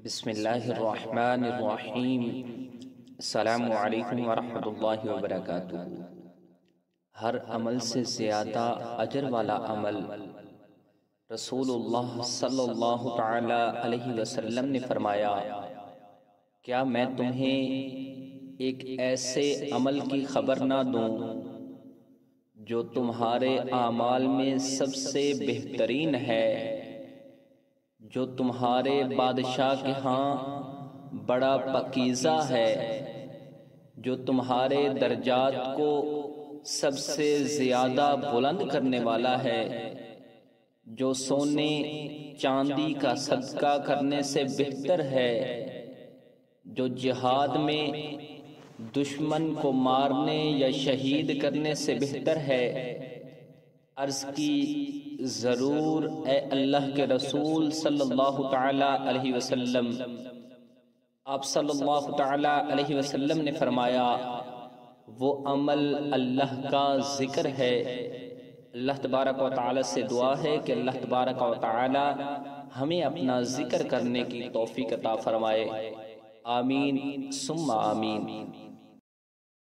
بسم اللہ الرحمن الرحیم۔ السلام علیکم ورحمۃ اللہ وبرکاتہ۔ ہر عمل سے زیادہ اجر والا عمل رسول اللہ صلی اللہ تعالی علیہ وسلم نے فرمایا، کیا میں تمہیں ایک ایسے عمل کی خبر نہ دوں جو تمہارے اعمال میں سب سے بہترین ہے، جو تمہارے بادشاہ کے ہاں بڑا پاکیزہ ہے، جو تمہارے درجات کو سب سے زیادہ بلند کرنے والا ہے، جو سونے چاندی کا صدقہ کرنے سے بہتر ہے، جو جہاد میں دشمن کو مارنے یا شہید کرنے سے بہتر ہے۔ عرض کی ضرور اے اللہ کے رسول صلی اللہ تعالی علیہ وسلم۔ آپ صلی اللہ تعالی علیہ وسلم نے فرمایا، وہ عمل اللہ کا ذکر ہے۔ اللہ تبارک و تعالی سے دعا ہے کہ اللہ تبارک و تعالی ہمیں اپنا ذکر کرنے کی توفیق عطا فرمائے، آمین ثم آمین۔